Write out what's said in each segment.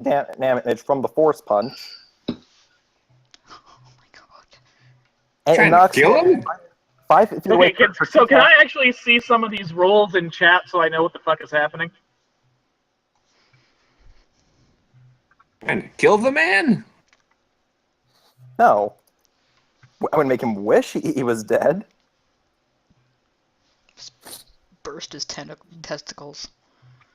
damage from the force punch. Oh my god. And Trying it to knocks kill him? 5 feet away. So can I actually see some of these rolls in chat so I know what the fuck is happening? Trying to kill the man? No. I would make him wish he was dead. Burst his testicles.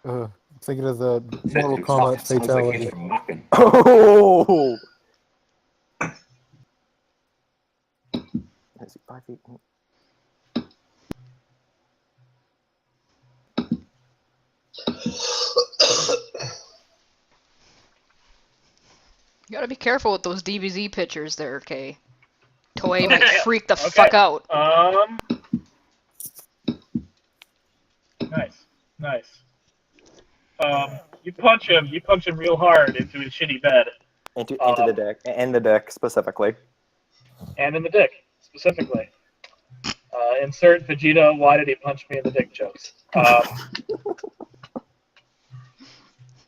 I'm thinking of the That Mortal dude Kombat sounds like he's fatality. from Wacken. Oh! Is he 5 feet? You gotta be careful with those DBZ pictures there, Kay. Toei might freak the fuck out. Nice. You punch him real hard into his shitty bed. Into the dick. And the dick, specifically. And in the dick, specifically. Insert Vegeta, why did he punch me in the dick jokes.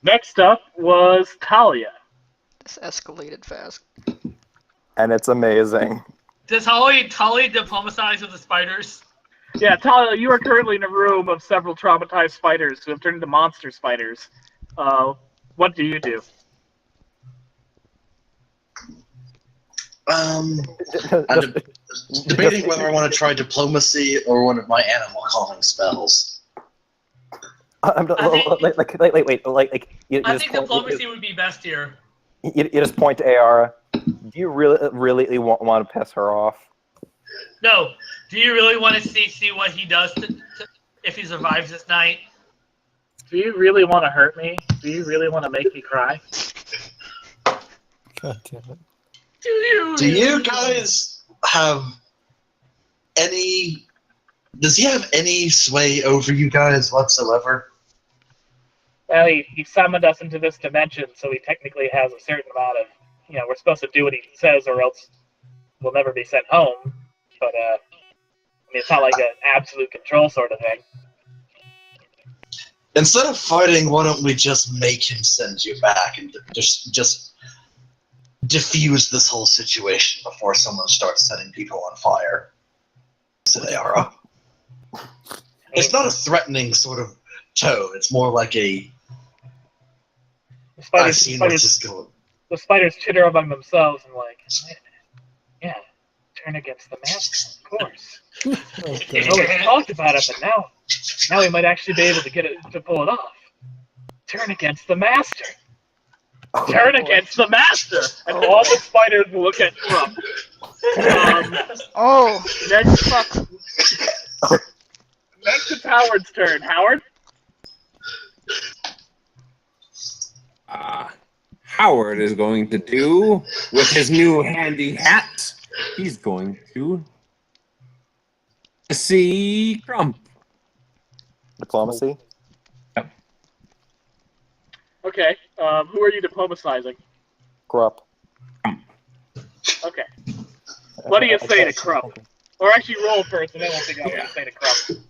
Next up was Talia. This escalated fast. And it's amazing. Does Holly diplomatize with the spiders? Yeah, Talia, you are currently in a room of several traumatized spiders who have turned into monster spiders. What do you do? I'm debating whether I want to try diplomacy or one of my animal calling spells. I think diplomacy would be best here. You just point to Ayara. Do you really want to piss her off? No. Do you really want to see what he does if he survives this night? Do you really want to hurt me? Do you really want to make me cry? God damn it. Do you guys have any... Does he have any sway over you guys whatsoever? Well, he summoned us into this dimension, so he technically has a certain amount of... we're supposed to do what he says or else we'll never be sent home. But, it's not like an absolute control sort of thing. Instead of fighting, why don't we just make him send you back and just diffuse this whole situation before someone starts setting people on fire? Said Ayara. It's not a threatening sort of tone. It's more like a... The spiders chitter among themselves and like, wait a minute. Yeah, turn against the master, of course. We've always talked about it, but now we might actually be able to get it to pull it off. Turn against the master. Turn against the master. And all the spiders look at Trump. Next, fuck. Next it's Howard's turn. Howard? Howard is going to do with his new handy hat. He's going to see Crump. Diplomacy? Yep. Okay. Who are you diplomatizing? Grupp. Okay. What do you say to Crump? Or actually roll first, and then we'll figure out what to say to Crump.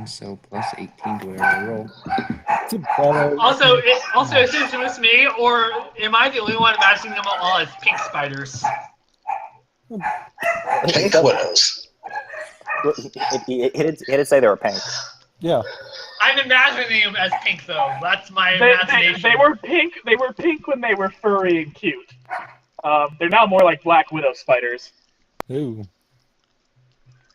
So plus 18 to whatever I roll. Also, is it just me, or am I the only one imagining them all as pink spiders? Pink widows. He did say they were pink. Yeah. I'm imagining them as pink, though. That's my imagination. They were pink. They were pink when they were furry and cute. They're now more like black widow spiders. Ooh.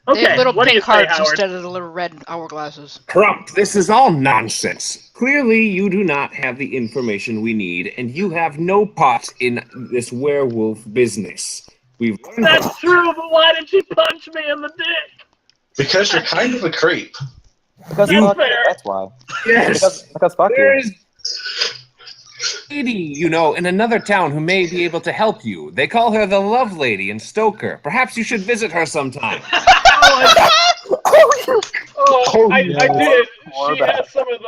Okay, They have little what do you pink say, hearts Howard? instead of the little red hourglasses. Crump, this is all nonsense. Clearly, you do not have the information we need, and you have no part in this werewolf business. That's true, but why did you punch me in the dick? Because you're kind of a creep. Because You- fuck you, that's why. Yes. Because fuck There you. is a lady, in another town who may be able to help you. They call her the Love Lady in Stoker. Perhaps you should visit her sometime. I did. More She bad. has some of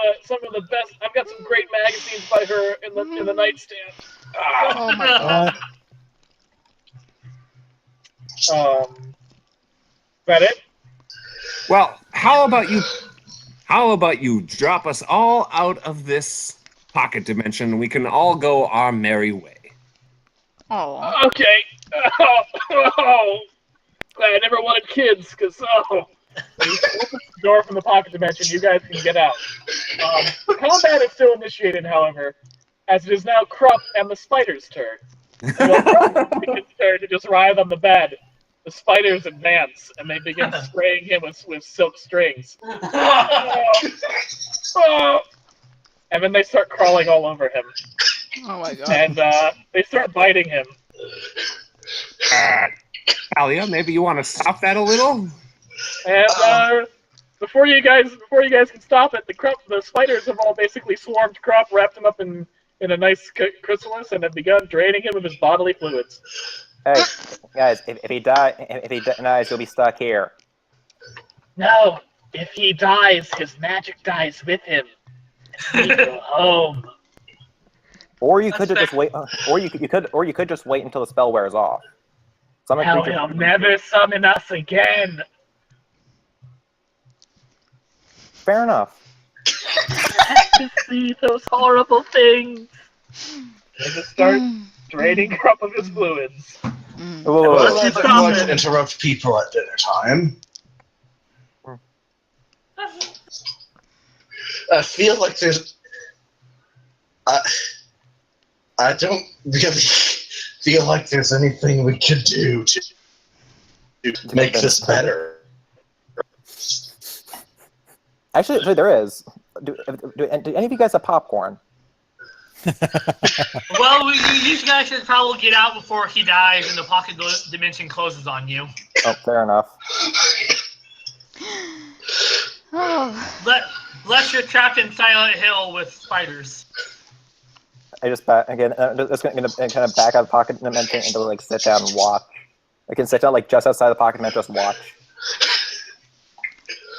the best. I've got some great magazines by her in the nightstand. Oh my god. Is that it? Well, how about How about you drop us all out of this pocket dimension and we can all go our merry way? Oh. Okay. Oh, I never wanted kids, because, when you open the door from the pocket dimension, you guys can get out. Combat is still initiated, however, as it is now Krupp and the spider's turn. It's turn to just writhe on the bed. The spiders advance, and they begin spraying him with silk strings. And then they start crawling all over him. Oh my god. And they start biting him. Talia, maybe you want to stop that a little? And before you guys can stop it, the spiders have all basically swarmed Krupp, wrapped him up in a nice chrysalis, and have begun draining him of his bodily fluids. Hey, guys, if he dies, he'll be stuck here. No, if he dies, his magic dies with him. And we go home. Or you could just wait. Or you could just wait until the spell wears off. Now he'll never summon us again. Fair enough. To see those horrible things. They just start draining Krupp of his fluids. Well, if you don't want to interrupt people at dinner time. I feel like there's... I don't really feel like there's anything we could do to make this better. Actually, there is. Do any of you guys have popcorn? Well, you guys should probably get out before he dies and the pocket dimension closes on you. Oh, fair enough. Unless you're trapped in Silent Hill with spiders. I just again, just gonna kind of back out of the pocket dimension and like sit down and watch. I can sit down like just outside the pocket dimension, just watch.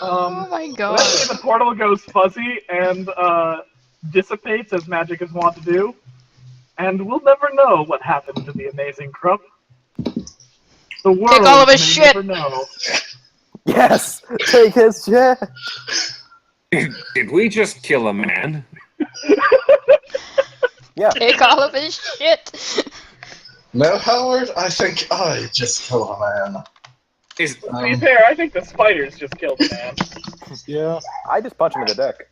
Oh my god. Eventually the portal goes fuzzy and dissipates as magic is wont to do, and we'll never know what happened to the amazing Krupp. The world Take all of his may shit. never know. Yes, take his shit. Did we just kill a man? Yeah. Take all of his shit. No, Howard, I think I just killed a man. To be fair, I think the spiders just killed the man. Yeah. I just punched him in the dick.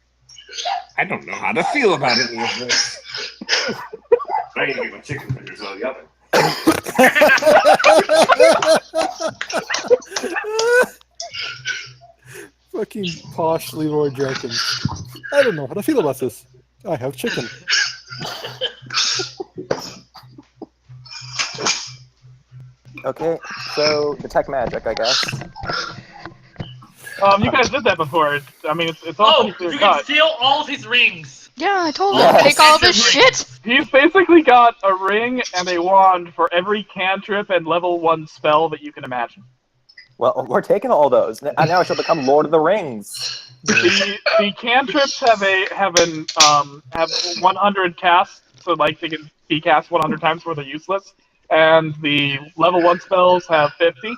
I don't know how to feel about any of this. I need to get my chicken fingers out of the oven. Fucking posh Leroy Jenkins. I don't know how to feel about this. I have chicken. Okay, so detect magic, I guess. You guys did that before. I mean, it's all pretty clear you can cut. steal all of his rings. Yeah, I told him. Yes. Take all of his shit. He's basically got a ring and a wand for every cantrip and level 1 spell that you can imagine. Well, we're taking all those. Now I shall become Lord of the Rings. The cantrips have 100 casts, so like they can be cast 100 times where they're useless. And the level 1 spells have 50.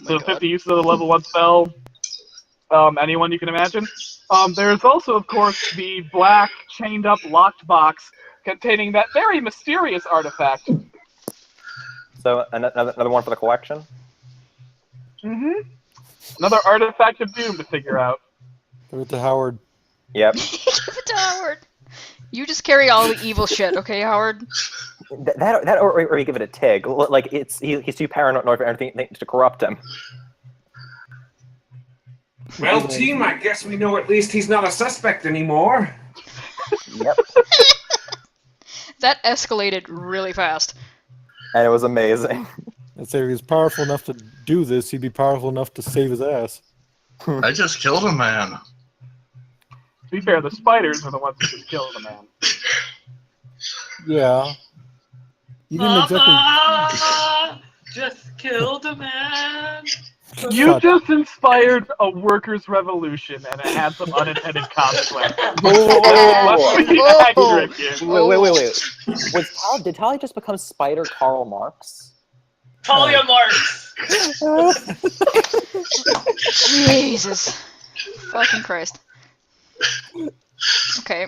So 50 uses of the level 1 spell. Anyone you can imagine. There's also, of course, the black chained up locked box containing that very mysterious artifact. So another one for the collection. Mm-hmm. Another artifact of doom to figure out. Give it to Howard. Yep. Give it to Howard. You just carry all the evil shit, okay, Howard? That or you give it a Tig. Like he's too paranoid for anything to corrupt him. Well, team, I guess we know at least he's not a suspect anymore. Yep. That escalated really fast. And it was amazing. I'd say if he was powerful enough to do this, he'd be powerful enough to save his ass. I just killed a man. To be fair, the spiders are the ones that just killed the man. Yeah. You didn't exactly... Just killed a man. You just inspired a workers' revolution, and it had some unintended consequences. Let's be accurate here. Wait. Did Talia just become Spider Karl Marx? Talia Marks. Jesus. Fucking Christ. Okay.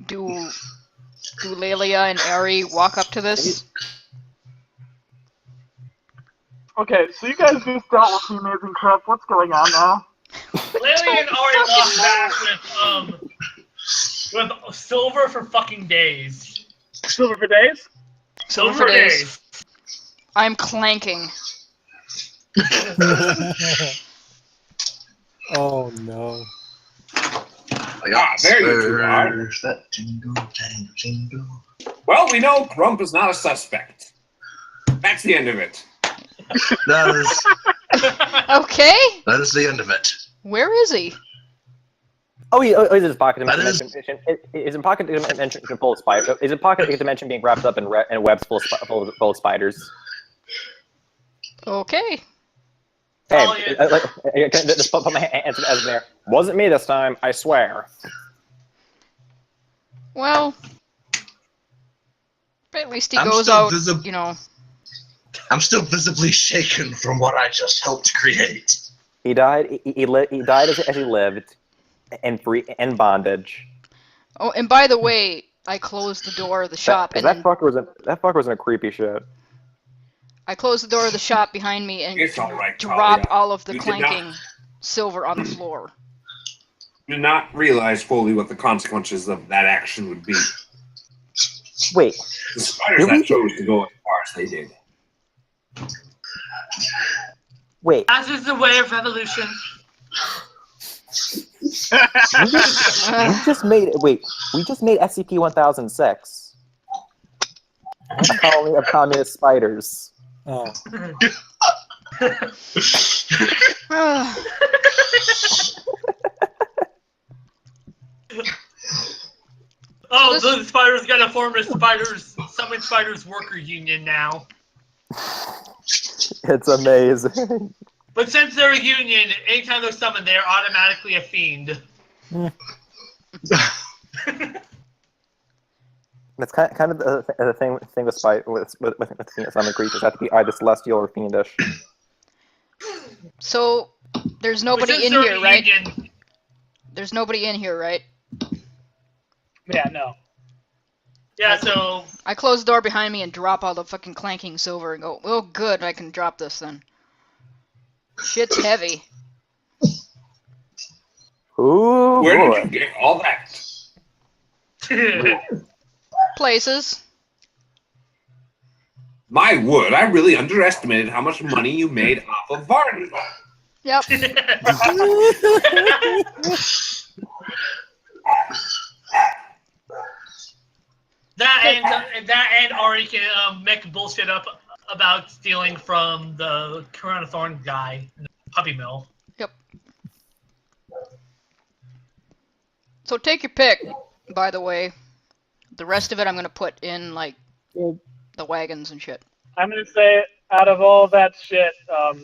Do Lelia and Ari walk up to this? Okay, so you guys just dealt with the amazing trip. What's going on now? Lily and Ari walked back with silver for fucking days. Silver for days? Silver for days. I'm clanking. Oh no. There you two are. That jingle, jangle, jingle. Well, we know Crump is not a suspect. That's the end of it. That is Okay. the end of it. Where is he? Oh, he's in his pocket That dimension. Is in pocket dimension full of spiders? Is in pocket dimension being wrapped up in webs full of spiders? Okay. Hey, Oh, yeah. just put my hands as there. Wasn't me this time, I swear. Well, at least he I'm goes still out, visib- you know. I'm still visibly shaken from what I just helped create. He died. He died as he lived, in bondage. Oh, and by the way, I closed the door of the shop, and that fucker was in a creepy shit. I closed the door of the shop behind me and It's all right, drop Talia. all of the You did not- clanking silver on the floor. Did not realize fully what the consequences of that action would be. Wait, The spiders that chose to go as far as they did. wait. As is the way of revolution. We just made SCP-1006. A colony of communist spiders. Oh. Oh, This- the spiders gotta form a summon spiders worker union now. It's amazing. But since they're a union, anytime they're summoned, they're automatically a fiend. That's kind of the thing with summon creatures have to be either celestial or fiendish. So, there's nobody Since in they're here, a right? union, There's nobody in here, right? Yeah, no. yeah, so I close the door behind me and drop all the fucking clanking silver and go, oh good, I can drop this then. Shit's heavy. Ooh, Where boy. did you get all that? Places. My wood, I really underestimated how much money you made off of Varden. Yep. that and Ari can make bullshit up about stealing from the Corona Thorn guy, in the puppy mill. Yep. So take your pick, by the way. The rest of it I'm gonna put in, like, the wagons and shit. I'm gonna say, out of all that shit,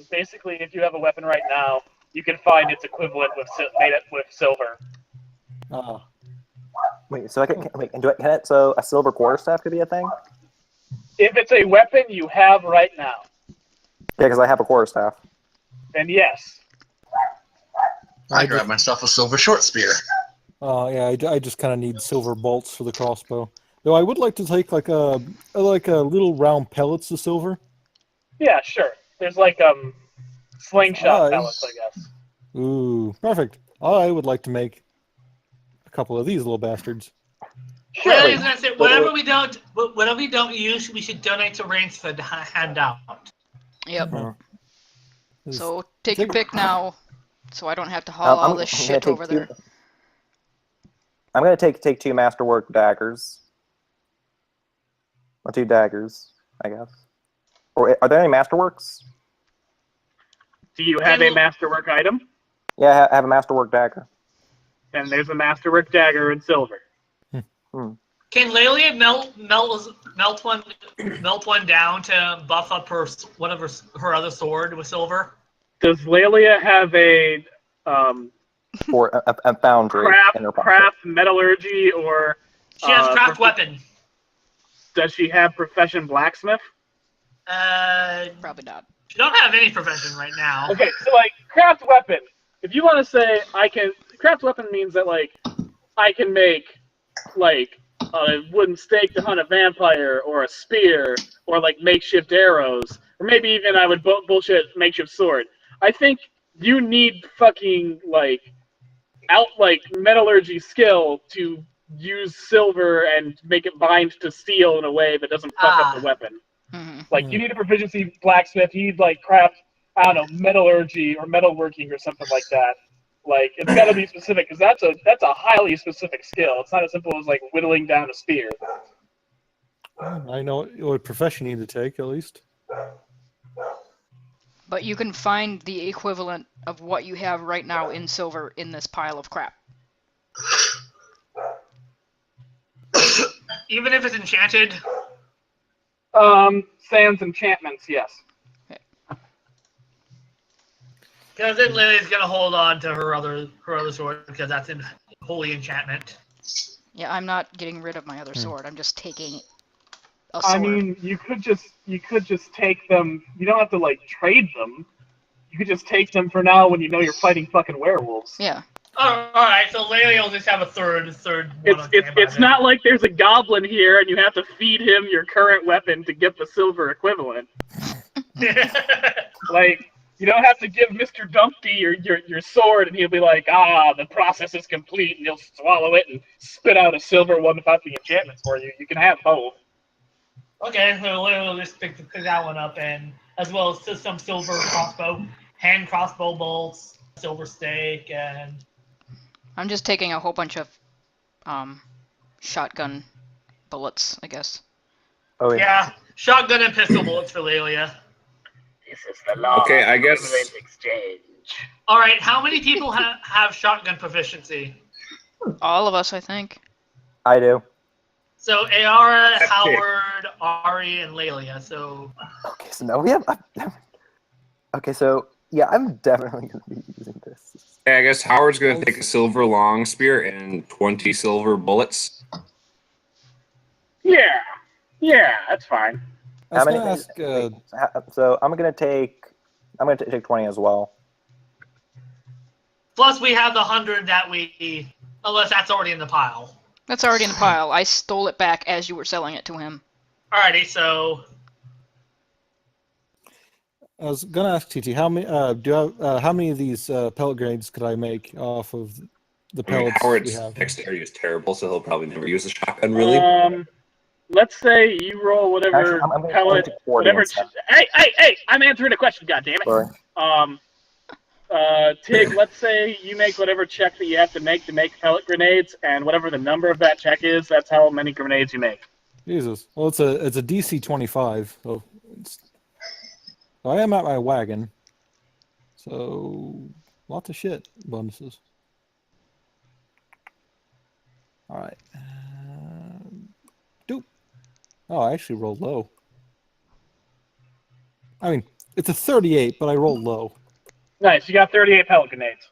basically, if you have a weapon right now, you can find its equivalent made with silver. Ah. Wait, so so a silver quarterstaff could be a thing? If it's a weapon you have right now, Yeah, because I have a quarterstaff. then yes. I grabbed myself a silver short spear. Yeah, I just kind of need silver bolts for the crossbow. Though I would like to take like a little round pellets of silver. Yeah, sure. There's like slingshot Aye. pellets, I guess. Ooh, perfect. I would like to make a couple of these little bastards. Well, I wait, was gonna say, wait, whatever wait. we don't use, we should donate to Rainsford to hand out. Yep. Mhm. So take your pick now, so I don't have to haul all this shit over there. I'm gonna take two masterwork daggers. Or 2 daggers, I guess. Or are there any masterworks? Do you have a masterwork item? Yeah, I have a masterwork dagger. Then there's a masterwork dagger in silver. Can Lelia melt one down to buff up her other sword with silver? Does Lelia have a For a foundry in her pocket. craft metallurgy, or She has craft weapon. does she have profession blacksmith? Probably not. She don't have any profession right now. Okay, so like craft weapon, if you want to say craft weapon means that like I can make like a wooden stake to hunt a vampire, or a spear, or like makeshift arrows, or maybe even I would bullshit makeshift sword. I think you need fucking like metallurgy skill to use silver and make it bind to steel in a way that doesn't fuck up the weapon. Mm-hmm. Like you need a proficiency blacksmith. You need like craft, I don't know, metallurgy or metalworking or something like that. Like it's got to be specific because that's a highly specific skill. It's not as simple as like whittling down a spear. I know what profession you need to take, at least. But you can find the equivalent of what you have right now in silver in this pile of crap. Even if it's enchanted. Sans enchantments, yes. Because then Lily's gonna hold on to her other sword because that's in holy enchantment. Yeah, I'm not getting rid of my other sword. I'm just taking a sword. I mean, you could just take them. You don't have to like trade them. You could just take them for now when you know you're fighting fucking werewolves. Yeah. All right, so Lily will just have a third. It's not like there's a goblin here and you have to feed him your current weapon to get the silver equivalent. Like, you don't have to give Mr. Dumpty your sword and he'll be like, the process is complete, and he'll swallow it and spit out a silver one without the enchantments for you. You can have both. Okay, so Lily will just pick that one up, and as well as some silver hand crossbow bolts, silver stake, and... I'm just taking a whole bunch of shotgun bullets, I guess. Oh yeah, shotgun and pistol bullets for Lelia. This is the law. Okay, I guess. Exchange. All right, how many people have shotgun proficiency? All of us, I think. I do. So Ayara, Howard, Ari, and Lelia. So. Okay, so now we have. Okay, so yeah, I'm definitely gonna be using this. Yeah, I guess Howard's going to take a silver long spear and 20 silver bullets. Yeah, that's fine. I was going to ask. So I'm gonna take 20 as well. Plus, we have the 100 that we, unless that's already in the pile. That's already in the pile. I stole it back as you were selling it to him. Alrighty, so. I was going to ask TT, how many of these pellet grenades could I make off of the pellets Howard's we have? dexterity is terrible, so he'll probably never use a shotgun, really. Let's say you roll whatever Actually, pellet, whatever. Hey! I'm answering a question. God damn it. Sorry. Tig, let's say you make whatever check that you have to make pellet grenades, and whatever the number of that check is, that's how many grenades you make. Jesus. Well, it's a DC 25, so I am at my wagon. So lots of shit bonuses. All right. Doop. Oh, I actually rolled low. I mean, it's a 38, but I rolled low. Nice. You got 38 pellet grenades.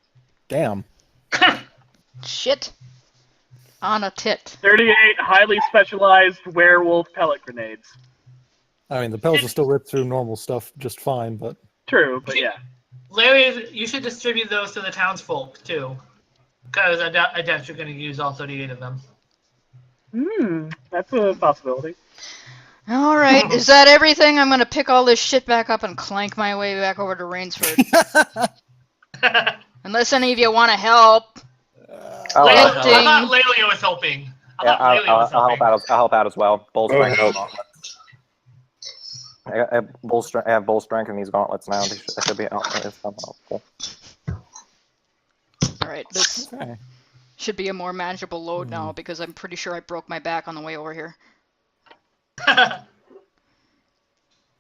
Damn. Shit. On a tit. 38 highly specialized werewolf pellet grenades. I mean, the pellets will still rip through normal stuff just fine, but... True, but yeah. Larry, you should distribute those to the townsfolk, too. Because I doubt you're going to use all 38 of them. That's a possibility. Alright, is that everything? I'm gonna pick all this shit back up and clank my way back over to Rainsford. Unless any of you want to help. I thought Lelia was helping. I'll help out as well. Bull strength. I have bull strength in these gauntlets now. They should be helpful. Alright, this should be a more manageable load now because I'm pretty sure I broke my back on the way over here.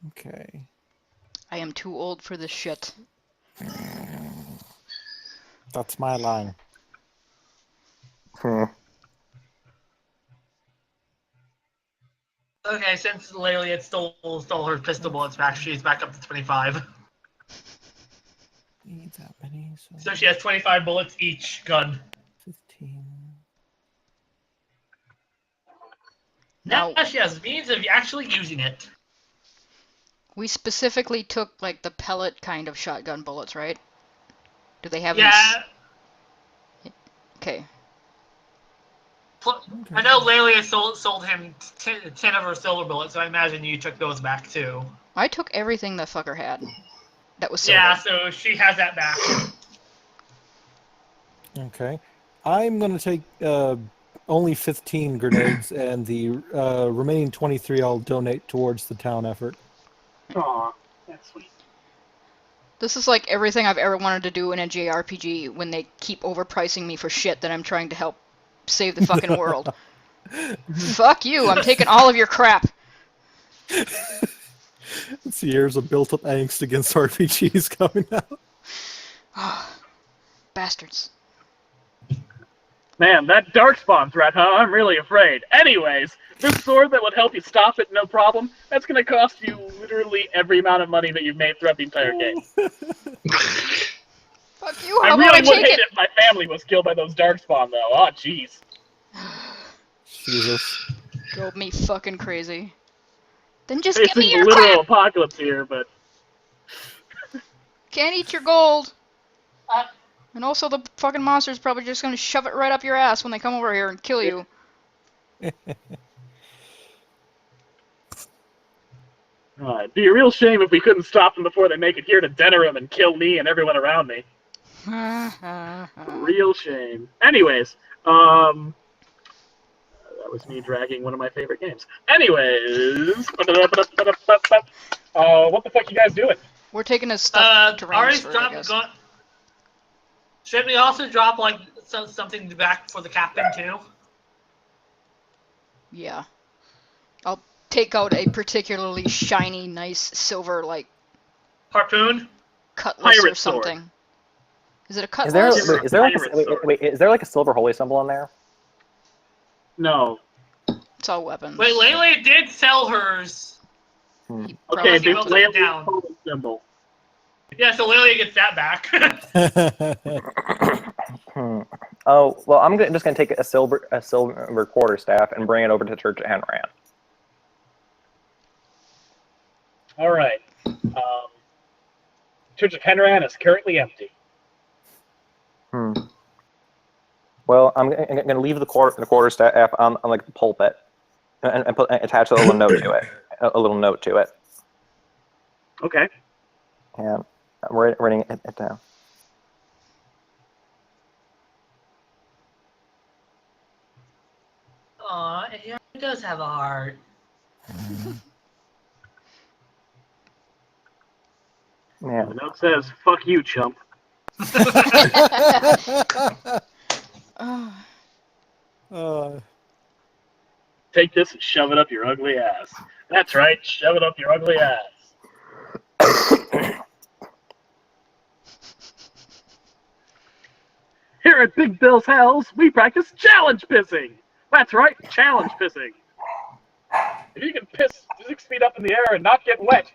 Okay. I am too old for this shit. That's my line. Okay, since Lelia had stole her pistol bullets back, she's back up to 25. Need that many, so she has 25 bullets each gun. 15. Now she has means of actually using it. We specifically took, like, the pellet kind of shotgun bullets, right? Do they have Yeah. these? Okay. I know Lelia sold him 10 of her silver bullets, so I imagine you took those back too. I took everything the fucker had. That was silver. Yeah, so she has that back. Okay. I'm going to take only 15 grenades, and the remaining 23 I'll donate towards the town effort. Aw, that's sweet. This is like everything I've ever wanted to do in a JRPG when they keep overpricing me for shit that I'm trying to help save the fucking world. Fuck you, I'm taking all of your crap. It's years of built-up angst against RPGs coming out. Bastards. Man, that Darkspawn threat, huh? I'm really afraid. Anyways, this sword that would help you stop it, no problem, that's gonna cost you literally every amount of money that you've made throughout the entire game. Fuck you, I how really about I would take hate it? if my family was killed by those Darkspawn, though. Oh, jeez. Jesus. Drove me fucking crazy. Then just This give me is your literal crap! apocalypse here, but... Can't eat your gold! Uh, And also the fucking monster's probably just gonna shove it right up your ass when they come over here and kill you. It'd be a real shame if we couldn't stop them before they make it here to Denerim and kill me and everyone around me. Real shame. Anyways, that was me dragging one of my favorite games. Anyways, what the fuck you guys doing? We're taking his stuff to Ari's Rainsford, I guess. Should we also drop like something back for the captain too? Yeah. I'll take out a particularly shiny, nice silver, like, Harpoon? cutlass or Pirate sword. something. Is it a Is there, cutlass? wait, is there like Pirate a, sword. wait, is there like a silver holy symbol on there? No. It's all weapons. Wait, Lelia did sell hers. He Okay, probably they the wrote did. it down. Lelia symbol. Yeah, so Lelia gets that back. Oh well, just gonna take a silver quarterstaff and bring it over to the Church of Henran. All right. Church of Henran is currently empty. Well, I'm gonna leave the quarterstaff on like the pulpit and attach a little note to it. A little note to it. Okay. And I'm writing it down. Aw, it does have a heart. Yeah. The note says, "Fuck you, chump." Take this and shove it up your ugly ass. That's right, shove it up your ugly ass. Here at Big Bill's Hells, we practice challenge pissing. That's right, challenge pissing. If you can piss 6 feet up in the air and not get wet,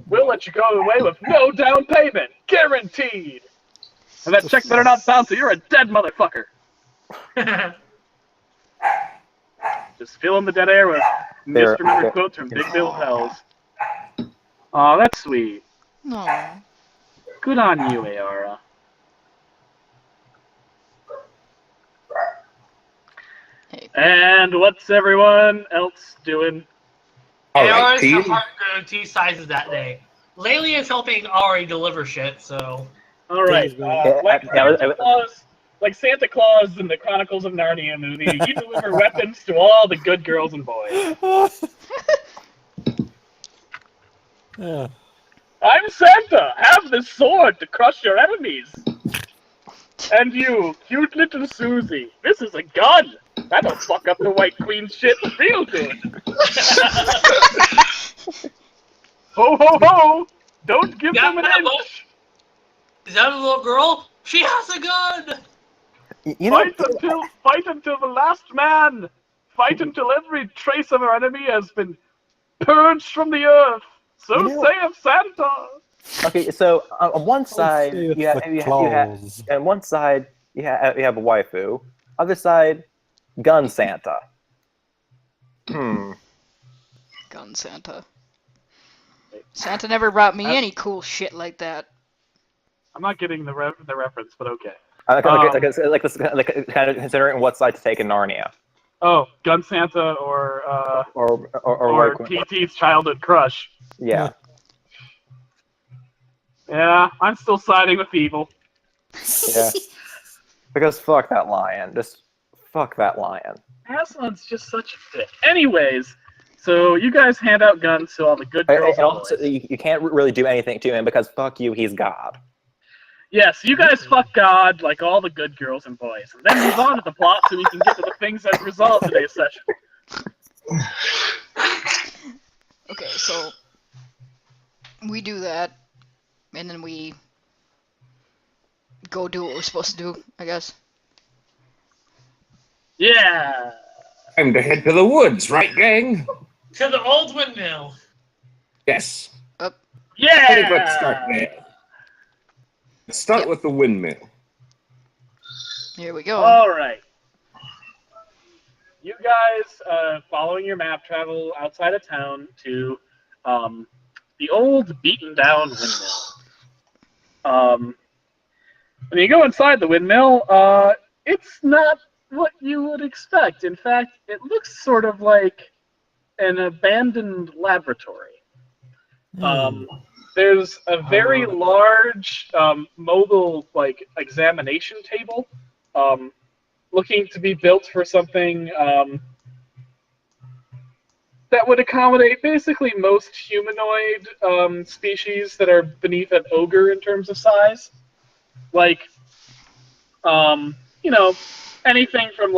we'll let you go away with no down payment, guaranteed. And that check better not bounce, or you're a dead motherfucker. Just filling the dead air with misremembered quotes from Big Bill's Hells. Aw, that's sweet. Aw. Good on you, Aora. Hey. And what's everyone else doing? All right, Ari's team. heart grew 2 sizes that day. Lelia is helping Ari deliver shit, so. All right, like Santa Claus in the Chronicles of Narnia movie, you deliver weapons to all the good girls and boys. Yeah. I'm Santa! Have this sword to crush your enemies! And you, cute little Susie, this is a gun! That'll fuck up the White Queen's shit real good! Ho ho ho! Don't give them an inch! Is that a little girl? She has a gun! You know, Fight until the last man! Fight until every trace of our enemy has been purged from the earth! So saith Santa! okay, so on one side you have on one side you have a waifu, other side gun Santa. Gun Santa. Santa never brought me any cool shit like that. I'm not getting the reference, but okay. Like kind of considering what side to take in Narnia. Oh, Gun Santa or Or like, TT's childhood crush. yeah. Yeah, I'm still siding with evil. Yeah. Because fuck that lion. Just fuck that lion. Aslan's just such a dick. Anyways, so you guys hand out guns to all the good girls And and also, boys. you can't really do anything to him because fuck you, he's God. Yes, you guys fuck God like all the good girls and boys. And then move on to the plot so we can get to the things that resolve today's session. Okay, so we do that, and then we go do what we're supposed to do, I guess. Yeah! Time to head to the woods, right, gang? To the old windmill. Yes. Yeah! I think let's start there. Let's start with the windmill. Here we go. Alright. You guys, following your map, travel outside of town to the old beaten down windmill. When you go inside the windmill, it's not what you would expect. In fact, it looks sort of like an abandoned laboratory. There's a very large mobile examination table, looking to be built for something that would accommodate basically most humanoid species that are beneath an ogre in terms of size. Like, anything from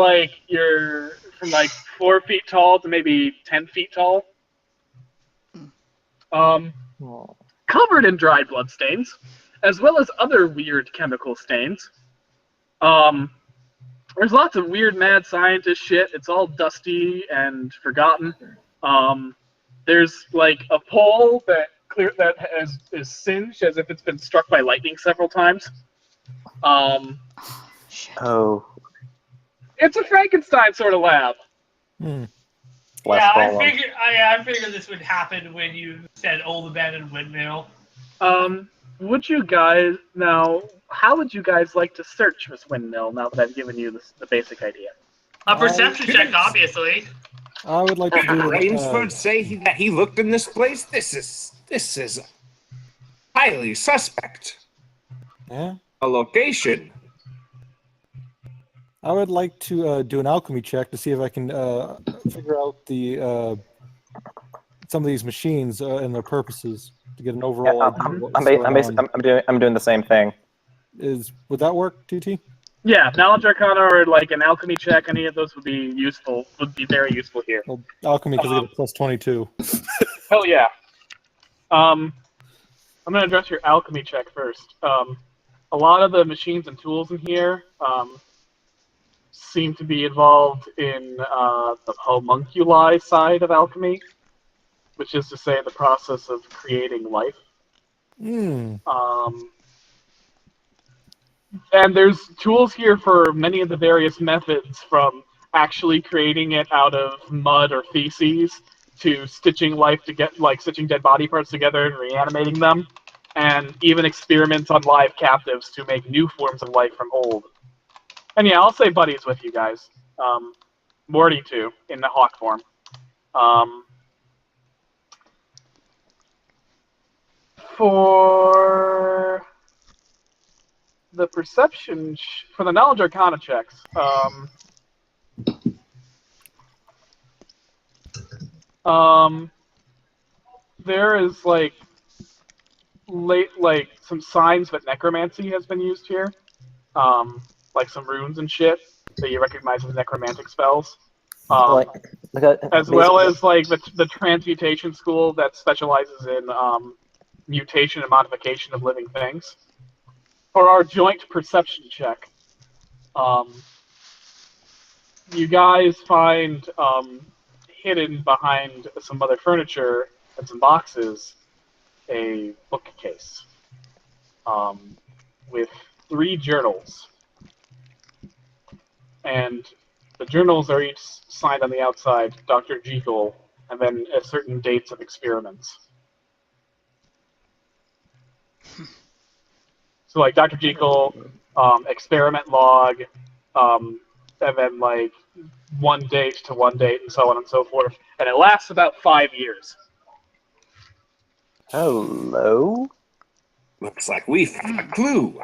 4 feet tall to maybe 10 feet tall. Covered in dried blood stains, as well as other weird chemical stains. There's lots of weird mad scientist shit. It's all dusty and forgotten. There's a pole that is singed as if it's been struck by lightning several times. Oh. It's a Frankenstein sort of lab. Yeah, I figured this would happen when you said old abandoned windmill. Would you guys how would you guys like to search this windmill now that I've given you the basic idea? A perception check, obviously. I would like to do Rainsford say that he looked in this place. This is highly suspect. Yeah. A location. I would like to do an alchemy check to see if I can figure out the some of these machines and their purposes to get an overall idea of what's going on. I'm doing the same thing. Would that work, TT? Yeah, knowledge arcana or an alchemy check, any of those would be useful. Would be very useful here. Well, alchemy because I get a plus 22. Hell yeah. I'm gonna address your alchemy check first. A lot of the machines and tools in here seem to be involved in the homunculi side of alchemy, which is to say the process of creating life. And there's tools here for many of the various methods, from actually creating it out of mud or feces to stitching life to get stitching dead body parts together and reanimating them, and even experiments on live captives to make new forms of life from old. And yeah, I'll say buddies with you guys. Morty too, in the hawk form. For the perception, for the knowledge arcana checks, there is some signs that necromancy has been used here, like some runes and shit that you recognize as necromantic spells, as well as the transmutation school that specializes in mutation and modification of living things. For our joint perception check, you guys find hidden behind some other furniture and some boxes a bookcase with 3 journals. And the journals are each signed on the outside, Dr. Jekyll, and then certain dates of experiments. So like Dr. Jekyll, experiment log, and then like one date to one date, and so on and so forth. And it lasts about 5 years. Hello? Looks like we found a clue.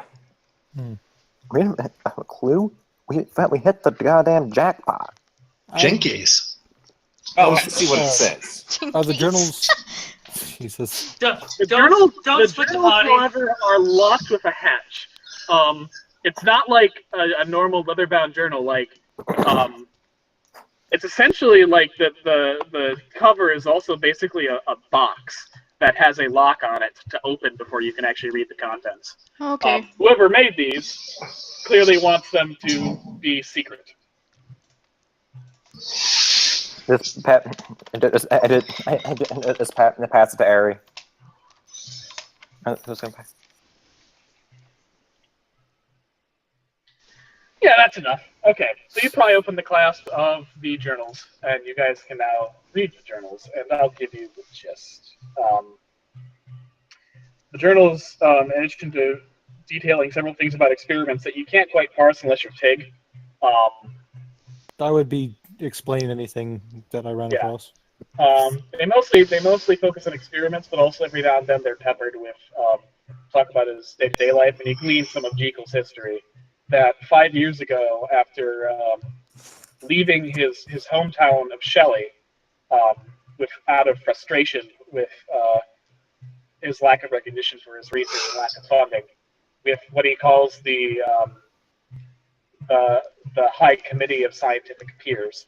We didn't have a clue. We hit the goddamn jackpot. Jinkies. Oh, let's see what it says. Are the journals? Jesus. The journals, split the journals, party. however, are locked with a hatch. It's not like a normal leather-bound journal. Like, it's essentially like the cover is also basically a box that has a lock on it to open before you can actually read the contents. Okay. Whoever made these clearly wants them to be secret. This Pat, just edit. This Pat, pass it to Ari. Who's gonna pass? Yeah, that's enough. Okay, so you pry open the clasp of the journals, and you guys can now read the journals, and I'll give you the gist. The journals, in addition to detailing several things about experiments that you can't quite parse unless you're TIG. I would be explaining anything that I ran Yeah. across. They mostly focus on experiments, but also every now and then they're peppered with talk about his day-to-day life, and you glean some of Jekyll's history. That 5 years ago, after leaving his hometown of Shelley, out of frustration with his lack of recognition for his research and lack of funding, with what he calls the High Committee of Scientific Peers.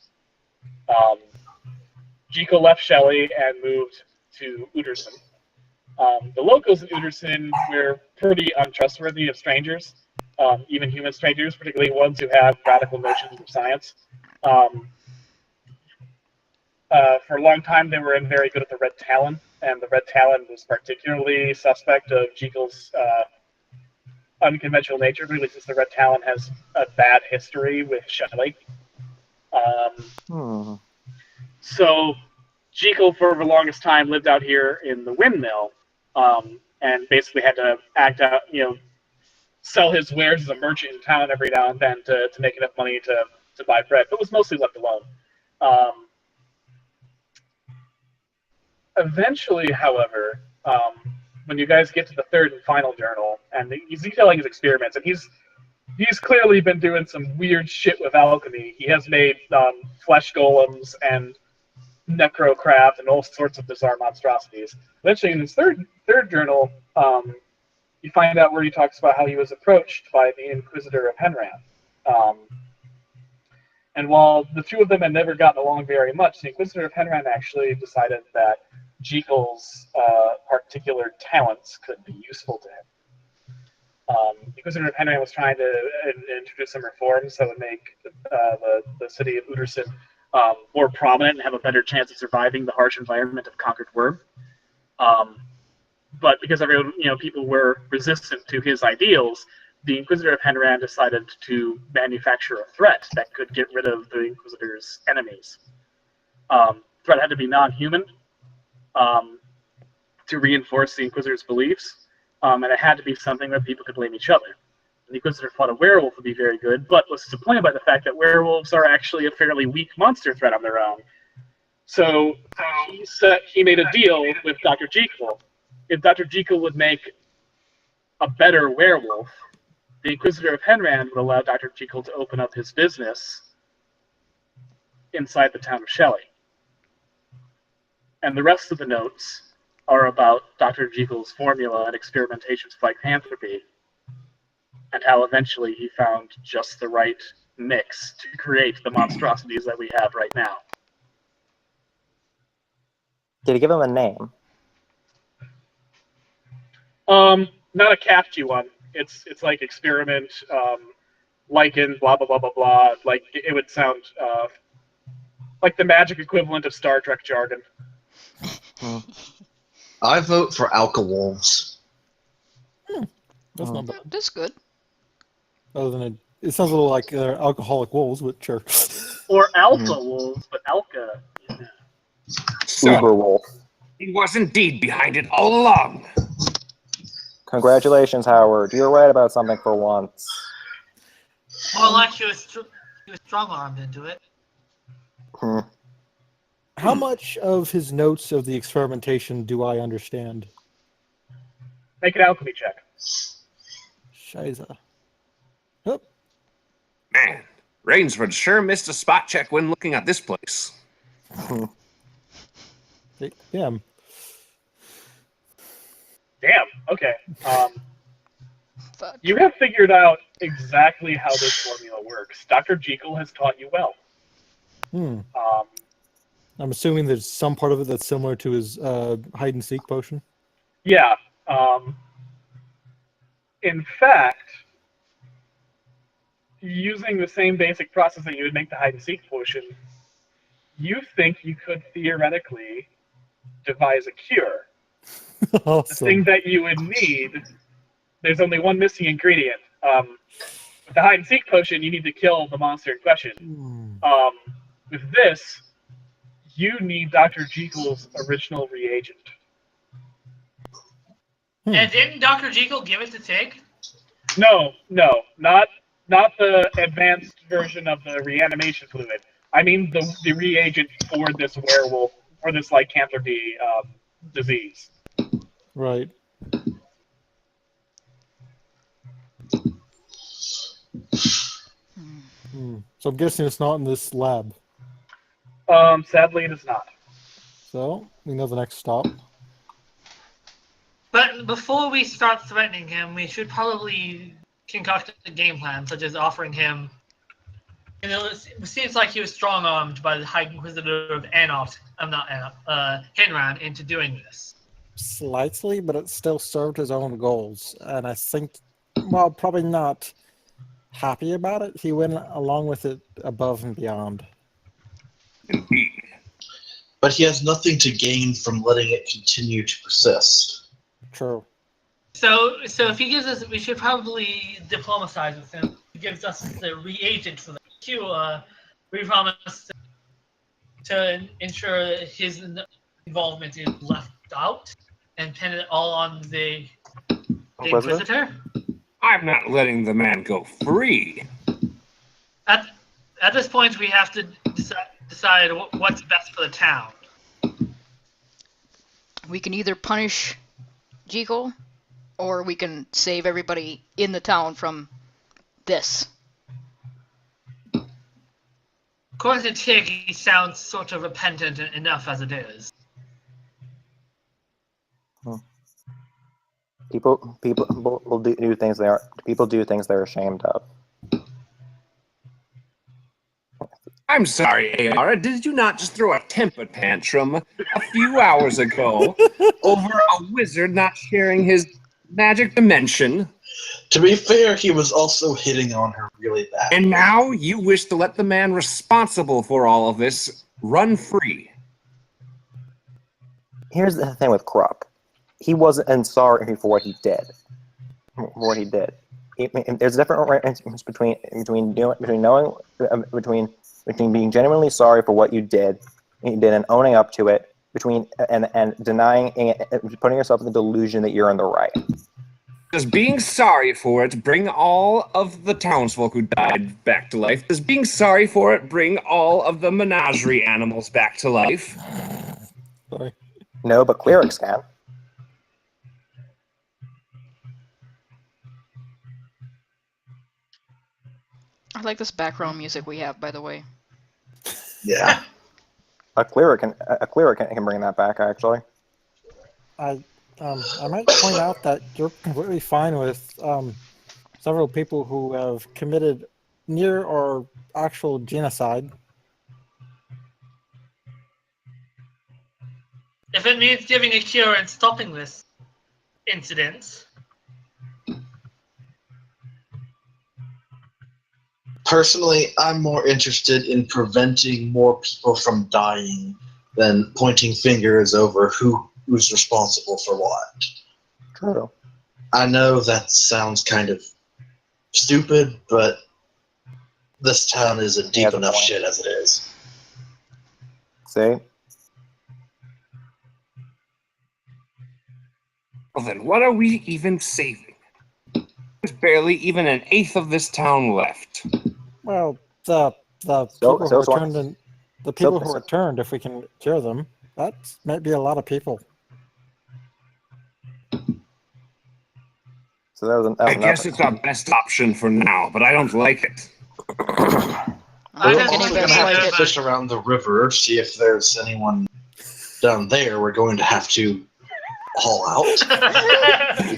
Jekyll left Shelley and moved to Uderson. The locals in Uderson were pretty untrustworthy of strangers, even human strangers, particularly ones who have radical notions of science. For a long time, they were very good at the Red Talon, and the Red Talon was particularly suspect of Jekyll's unconventional nature, really, since the Red Talon has a bad history with Shelley. So Jekyll, for the longest time, lived out here in the windmill, and basically had to act out, sell his wares as a merchant in town every now and then to make enough money to buy bread, but was mostly left alone. Eventually, however, when you guys get to the third and final journal, and he's detailing his experiments, and he's clearly been doing some weird shit with alchemy. He has made flesh golems and necrocraft and all sorts of bizarre monstrosities. Eventually, in his third journal, you find out where he talks about how he was approached by the Inquisitor of Henran. And while the two of them had never gotten along very much, the Inquisitor of Henran actually decided that Jekyll's particular talents could be useful to him. The Inquisitor of Henran was trying to introduce some reforms that would make the city of Uderson more prominent and have a better chance of surviving the harsh environment of Conquered Worm. But because everyone, people were resistant to his ideals, the Inquisitor of Henran decided to manufacture a threat that could get rid of the Inquisitor's enemies. The threat had to be non-human to reinforce the Inquisitor's beliefs, and it had to be something that people could blame each other. The Inquisitor thought a werewolf would be very good, but was disappointed by the fact that werewolves are actually a fairly weak monster threat on their own. So he made a deal with Dr. Jekyll. If Dr. Jekyll would make a better werewolf, the Inquisitor of Henran would allow Dr. Jekyll to open up his business inside the town of Shelley. And the rest of the notes are about Dr. Jekyll's formula and experimentations with lycanthropy, and how eventually he found just the right mix to create the monstrosities that we have right now. Did he give him a name? Not a catchy one. It's like experiment, lichen, blah blah blah blah blah. Like it would sound like the magic equivalent of Star Trek jargon. I vote for Alka-Wolves. That's not bad. That's good. Other than it sounds a little like alcoholic wolves, but sure. Or Alpha Wolves, but Alka. Yeah. So, Uber wolf. he was indeed behind it all along. Congratulations, Howard. You were right about something for once. More like he was strong-armed into it. Hmm. How much of his notes of the experimentation do I understand? Make an alchemy check. Shiza. Oh, Man, Rainsford sure missed a spot check when looking at this place. damn. Damn. Okay. Fuck. You have figured out exactly how this formula works. Dr. Jekyll has taught you well. Hmm. Um, I'm assuming there's some part of it that's similar to his hide and seek potion. yeah. In fact, using the same basic process that you would make the hide and seek potion, you think you could theoretically devise a cure. The Awesome. thing that you would need, there's only one missing ingredient. With the hide and seek potion, you need to kill the monster in question. With this, you need Dr. Jekyll's original reagent. And didn't Dr. Jekyll give it to take? No, not the advanced version of the reanimation fluid. I mean the reagent for this werewolf, or this lycanthropy disease. Right. So I'm guessing it's not in this lab. Sadly, it is not. So we know the next stop. But before we start threatening him, we should probably concoct a game plan, such as offering him. You know, it seems like he was strong-armed by the High Inquisitor of Anopt. I'm not Anopt. Henran into doing this. Slightly, but it still served his own goals. And I think, well, probably not happy about it. He went along with it above and beyond. Indeed. But he has nothing to gain from letting it continue to persist. True. So if he gives us, we should probably diplomatize with him. He gives us the reagent for the cure. We promise to ensure his involvement is left out and pin it all on the Inquisitor. I'm not letting the man go free. At this point, we have to decide what's best for the town. We can either punish Jekyll, or we can save everybody in the town from this. According to Tig, he sounds sort of repentant enough as it is. People will do things they are. People do things they're ashamed of. I'm sorry, Ayara. Did you not just throw a temper tantrum a few hours ago over a wizard not sharing his magic dimension? To be fair, he was also hitting on her really bad. And now you wish to let the man responsible for all of this run free. Here's the thing with Croc. He wasn't sorry for what he did. There's a difference between being genuinely sorry for what you did and owning up to it, and denying and putting yourself in the delusion that you're in the right. Does being sorry for it bring all of the townsfolk who died back to life? Does being sorry for it bring all of the menagerie animals back to life? Sorry. No, but clerics can. I like this background music we have, by the way. Yeah. A cleric can bring that back, actually. I might point out that you're completely fine with several people who have committed near or actual genocide. If it means giving a cure and stopping this incident. Personally, I'm more interested in preventing more people from dying than pointing fingers over who's responsible for what. True. I know that sounds kind of stupid, but this town is a deep enough shit as it is. See? Well, then what are we even saving? There's barely even an eighth of this town left. Well, the people who returned and the people who returned, if we can cure them, that might be a lot of people. So that was I guess it's our best option for now, but I don't like it. I don't We're think also anybody going to have like to it. fish around the river, see if there's anyone down there we're going to have to haul out.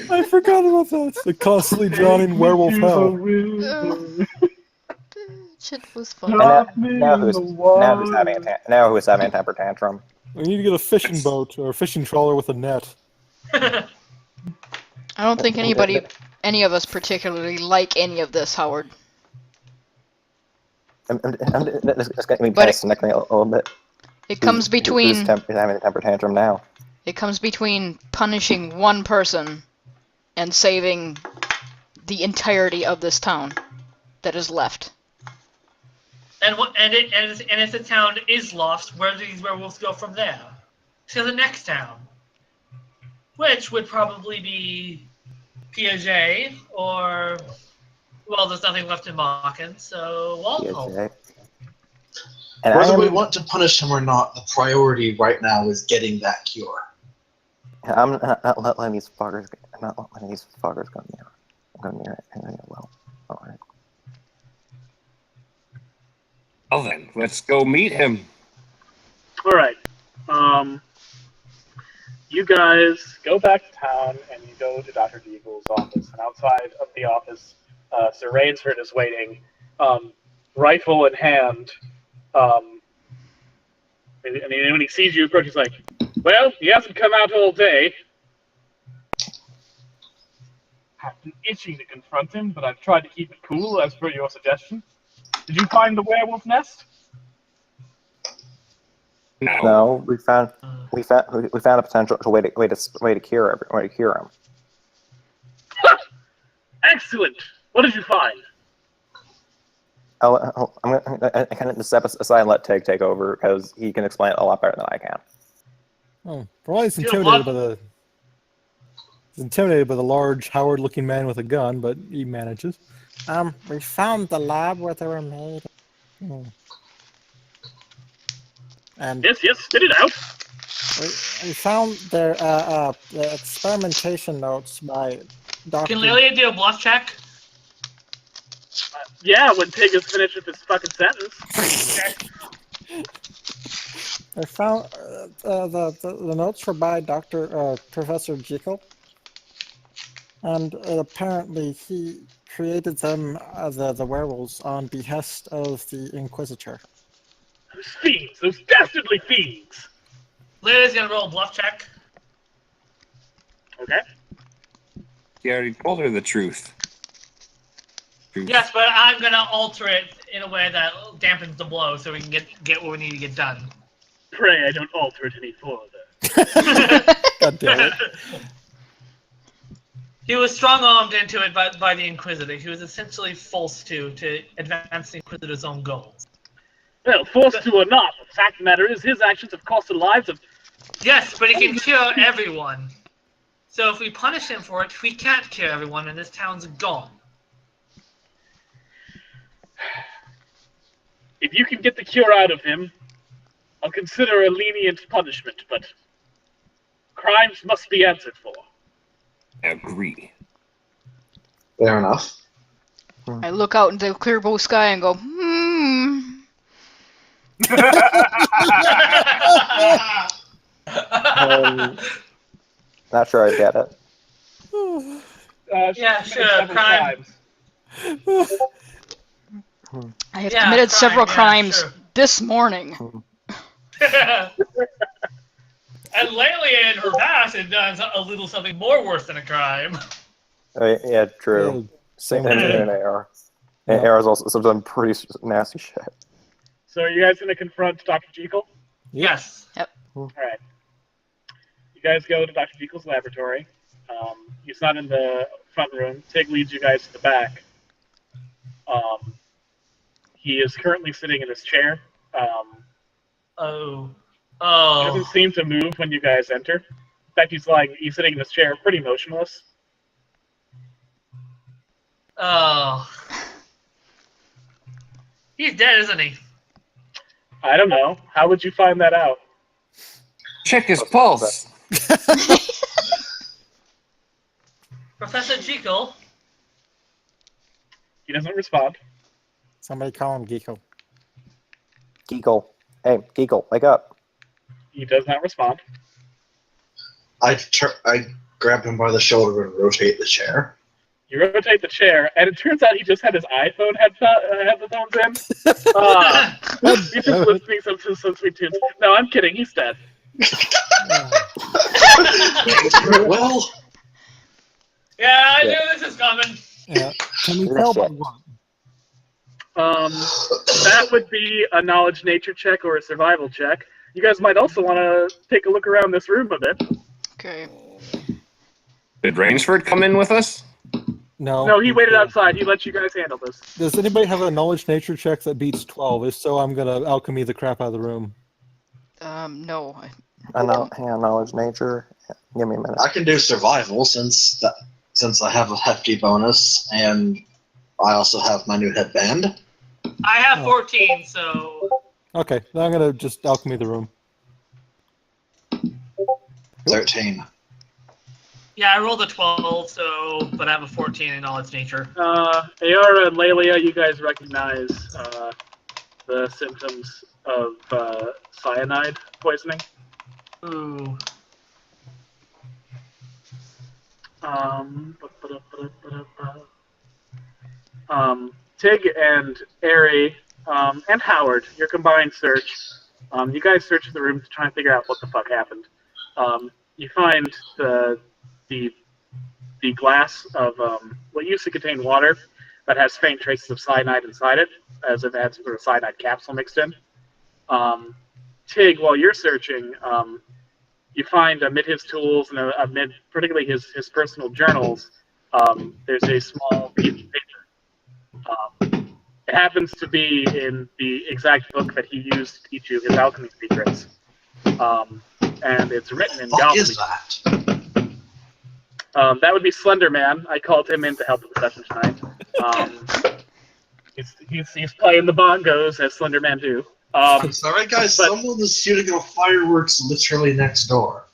I forgot about that. The constantly drowning werewolf hell. Shit was fun. And now who's having a temper tantrum? We need to get a fishing boat or a fishing trawler with a net. I don't think any of us particularly like any of this, Howard. It's going to be But snickering a little bit. It comes between Who's having a temper tantrum now? it comes between punishing one person and saving the entirety of this town that is left. And if the town is lost, where do these werewolves go from there? To the next town, which would probably be Piaget or, well, there's nothing left in Marken, so Walpole. And whether we want to punish him or not, the priority right now is getting that cure. I'm not letting these fuckers. I'm not letting these fuckers go near. Go near it. Well, all right. Well then, let's go meet him. All right. You guys go back to town and you go to Dr. Deagle's office. And outside of the office, Sir Rainsford is waiting, rifle in hand. And when he sees you approach, he's like, "Well, he hasn't come out all day. I've been itching to confront him, but I've tried to keep it cool, as per your suggestion. Did you find the werewolf nest?" No, we found a potential way to cure him. Excellent. What did you find? I'm gonna kind of step aside and let Tig take over because he can explain it a lot better than I can. Oh, probably intimidated by the large Howard-looking man with a gun, but he manages. We found the lab where they were made. And Yes, spit it out. we found their the experimentation notes by Dr. Can Lilia do a bluff check? Yeah, when Tig is finished with his fucking sentence. I found the notes were by Professor Jekyll, and apparently he created them the werewolves on behest of the Inquisitor. Those fiends, those dastardly fiends. Lilia's gonna roll a bluff check. Okay. You already told her the truth. Yes, but I'm gonna alter it in a way that dampens the blow so we can get what we need to get done. Pray I don't alter it any further. God damn it. He was strong-armed into it by the Inquisitor. He was essentially forced to advance the Inquisitor's own goals. Well, forced to or not, the fact of the matter is his actions have cost the lives of... Yes, but he can cure everyone. So if we punish him for it, we can't cure everyone and this town's gone. If you can get the cure out of him, I'll consider a lenient punishment, but crimes must be answered for. I agree. Fair enough. I look out into the clear blue sky and go, Not sure I get it. Yeah, sure, crime. I have committed several crimes sure. this morning. And lately in her past, it does a little something more worse than a crime. Yeah, true. Same thing in AR. And AR is also some pretty nasty shit. So are you guys going to confront Dr. Jekyll? Yes. Yep. Alright. You guys go to Dr. Jekyll's laboratory. He's not in the front room. Tig leads you guys to the back. He is currently sitting in his chair. He doesn't seem to move when you guys enter. fact, he's sitting in this chair, pretty motionless. Oh. He's dead, isn't he? I don't know. How would you find that out? Check his pulse. Professor Jekyll. He doesn't respond. Somebody call him Geeko. Geekle. Hey, Geekle, wake up. He does not respond. I grab him by the shoulder and rotate the chair. You rotate the chair, and it turns out he just had his iPhone headphones in. He's just listening some sweet tunes. No, I'm kidding. He's dead. Well, Yeah, I knew this was coming. Yeah. Can we tell by what? That would be a knowledge nature check or a survival check. You guys might also want to take a look around this room a bit. Okay. Did Rainsford come in with us? No, he waited outside. He let you guys handle this. Does anybody have a knowledge nature check that beats 12? If so, I'm gonna alchemy the crap out of the room. No. Hang on, knowledge nature. Give me a minute. I can do survival since I have a hefty bonus, and I also have my new headband. I have 14, so... Okay, then I'm gonna just alchemy the room. 13. Yeah, I rolled a 12, but I have a 14 in knowledge nature. Ayara and Lelia, you guys recognize the symptoms of cyanide poisoning. Ooh. Tig and Ari and Howard, your combined search. You guys search the room to try and figure out what the fuck happened. You find the glass of what used to contain water that has faint traces of cyanide inside it, as if it had some sort of cyanide capsule mixed in. Tig, while you're searching, you find amid his tools and amid particularly his personal journals, there's a small piece of paper. It happens to be in the exact book that he used to teach you his alchemy secrets. And it's written in What goblin. is that? That would be Slender Man. I called him in to help with the session tonight. He's playing the bongos as Slender Man do. Sorry, guys. Someone is shooting off fireworks literally next door.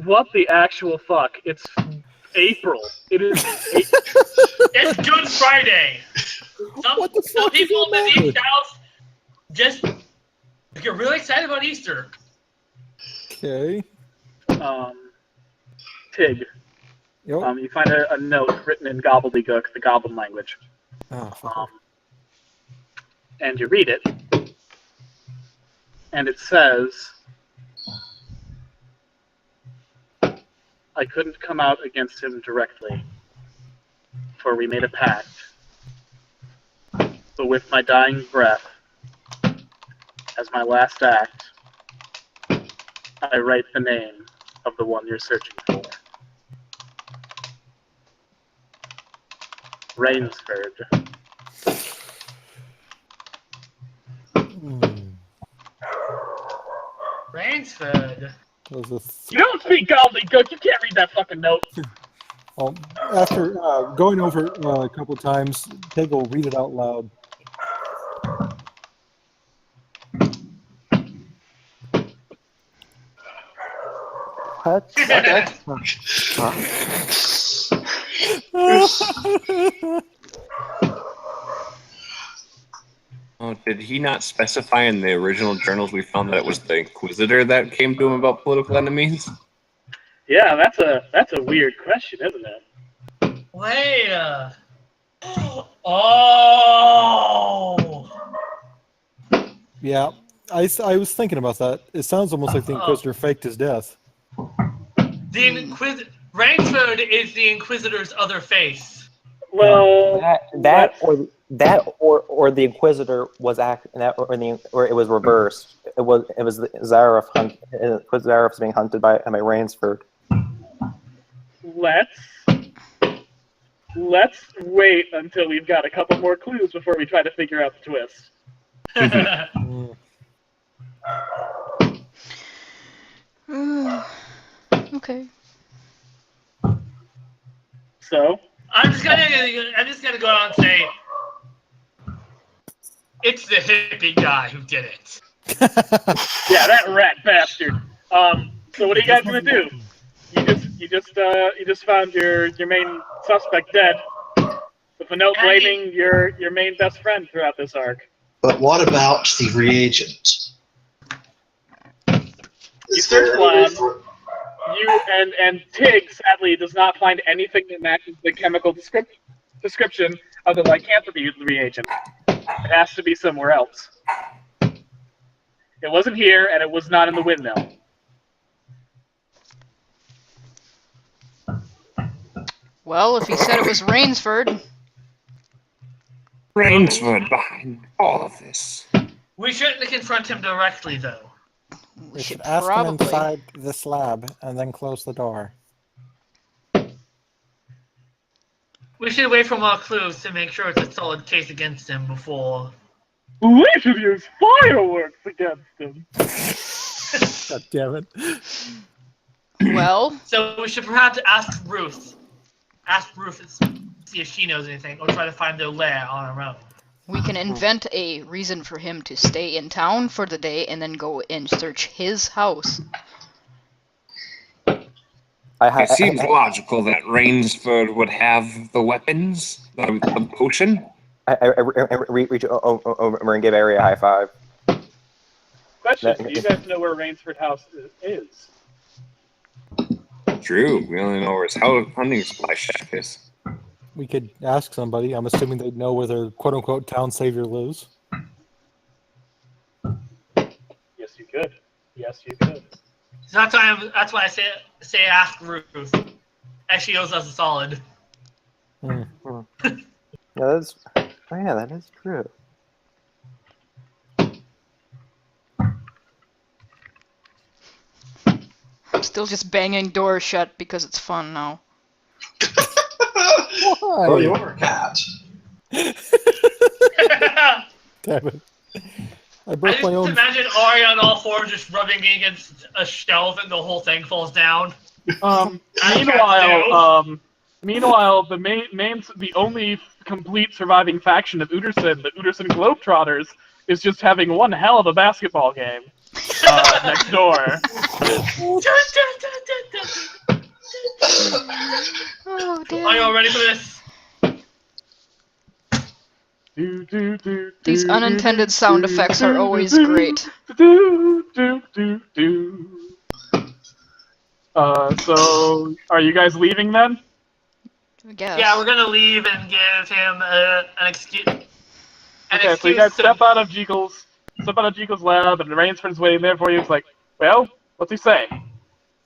What the actual fuck? It's April. It is April. It's Good Friday! What the Some fuck is people in the the matter? East House just get really excited about Easter. Okay. Tig. Yep. You find a note written in gobbledygook, the goblin language. Oh, fuck. And you read it, and it says, I couldn't come out against him directly, for we made a pact. But with my dying breath, as my last act, I write the name of the one you're searching for. Rainsford. Rainsford. You don't speak gobbledygook. You can't read that fucking note. Well, after going over it a couple times, Tig will read it out loud. What? Oh, did he not specify in the original journals we found that it was the Inquisitor that came to him about political enemies? Yeah, that's a weird question, isn't it? Wait. Oh. Yeah, I was thinking about that. It sounds almost like the Inquisitor faked his death. The Rainsford is the Inquisitor's other face. Well, or the Inquisitor was or it was reversed. It was Zareth Zareth's being hunted by Rainsford. Let's wait until we've got a couple more clues before we try to figure out the twist. Okay. So, I'm just gonna go out and say it's the hippie guy who did it. yeah, that rat bastard. So what are you guys gonna do? You just found your main suspect dead, with a note blaming your main best friend throughout this arc. But what about the reagent? You search lab. You and Tig sadly does not find anything that matches the chemical description of the lycanthropy reagent. It has to be somewhere else. It wasn't here, and it was not in the windmill. Well, if he said it was Rainsford, Rainsford behind all of this. We shouldn't confront him directly, though. we should ask him probably. inside this lab and then close the door. We should wait for more clues to make sure it's a solid case against him before. We should use fireworks against him. God damn it. Well, So we should perhaps ask Ruth. Ask Ruth and see if she knows anything, or try to find their lair on our own. we can invent a reason for him to stay in town for the day and then go and search his house. It seems logical that Rainsford would have the weapons, the potion. I reach over and give Ari a high five. Question: do you guys know where Rainsford House is? True, we only know where his hunting supply shack is. We could ask somebody. I'm assuming they'd know where their quote-unquote town savior lives. Yes, you could. Yes, you could. So that's why I say ask Ruth. As she owes us a solid. Yeah, that is true. I'm still just banging doors shut because it's fun now. Oh, you're a cat. Damn it. I I broke just my own. imagine Ari on all fours just rubbing against a shelf and the whole thing falls down. Meanwhile, the only complete surviving faction of Uderson, the Uderson Globetrotters, is just having one hell of a basketball game next door. Oh, damn. Are you all ready for this? These unintended sound effects are always great. So, are you guys leaving then? I guess. Yeah, we're gonna leave and give him an excuse. Okay, so you guys step out of Jekyll's lab, and Rainsford's waiting there for you. It's like, well, what's he say?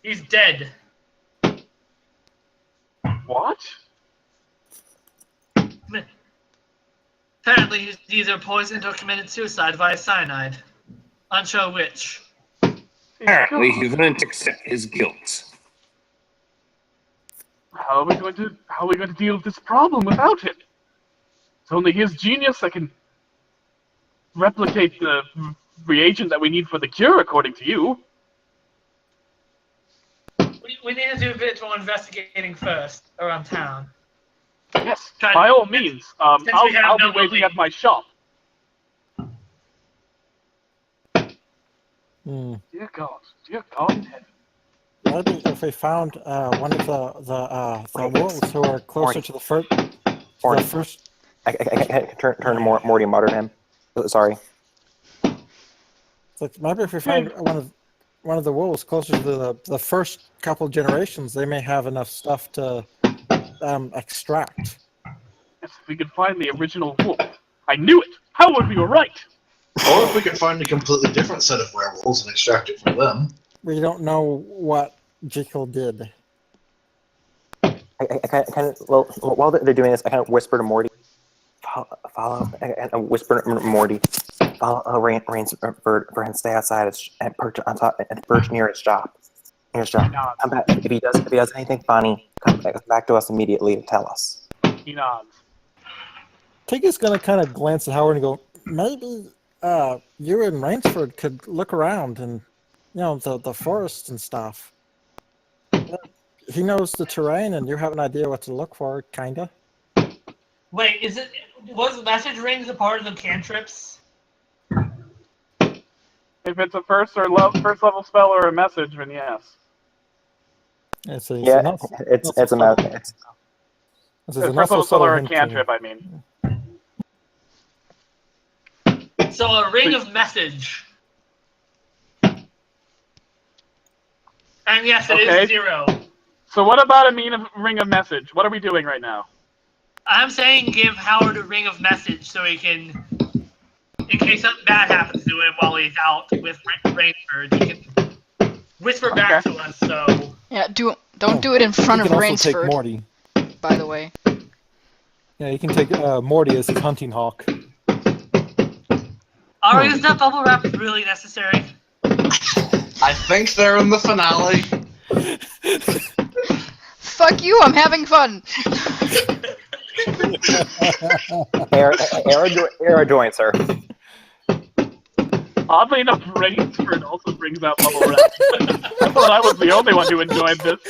He's dead. What? Apparently, he's either poisoned or committed suicide via cyanide. Unsure which. Apparently, he wouldn't accept his guilt. How are we going to deal with this problem without him? It's only his genius that can replicate the reagent that we need for the cure, according to you. We need to do a bit more investigating first around town. Yes, by all means. I'll be waiting at my shop. Dear God in heaven. Maybe if we found one of the wolves who are closer to the first. I turn to Morty and mutter to him. Sorry. It's like maybe if we find one of the wolves closer to the first couple generations, they may have enough stuff to extract. Yes, if we could find the original wolf. I knew it! How would we were right? Or if we could find a completely different set of werewolves and extract it from them. We don't know what Jekyll did. I kind of, while they're doing this, I kind of whisper to Morty, follow Rainsford for him to stay outside and perch near his shop. Come back. If he does anything funny, come back to us immediately to tell us. He nods. Tig is going to kind of glance at Howard and go, maybe you and Rainsford could look around and, the forest and stuff. he knows the terrain, and you have an idea what to look for, kinda. Wait, was message rings a part of the cantrips? If it's a first level spell or a message, then yes. It's a message. It's a first level spell or a cantrip, I mean. So a ring of message. And yes, it is 0. So what about a ring of message? What are we doing right now? I'm saying give Howard a ring of message so he can, in case something bad happens to him while he's out with Rainsford, he can whisper back to us. So yeah, don't do it in front of Rainsford. Rainsford. Take Morty. By the way. Yeah, you can take Morty as his hunting hawk. Ari, is that bubble wrap really necessary? I think they're in the finale. Fuck you! I'm having fun. Era joins her. Oddly enough, Rainsford also brings out bubble wrap. I thought I was the only one who enjoyed this.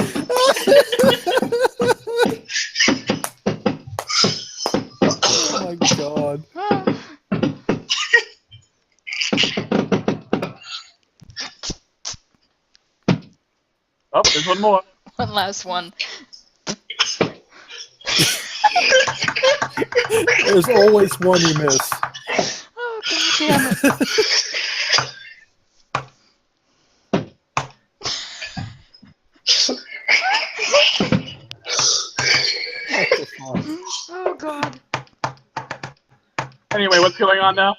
Oh my god. Oh, there's one more. One last one. There's always one you miss. Oh, god damn it. Oh god. Anyway, what's going on now?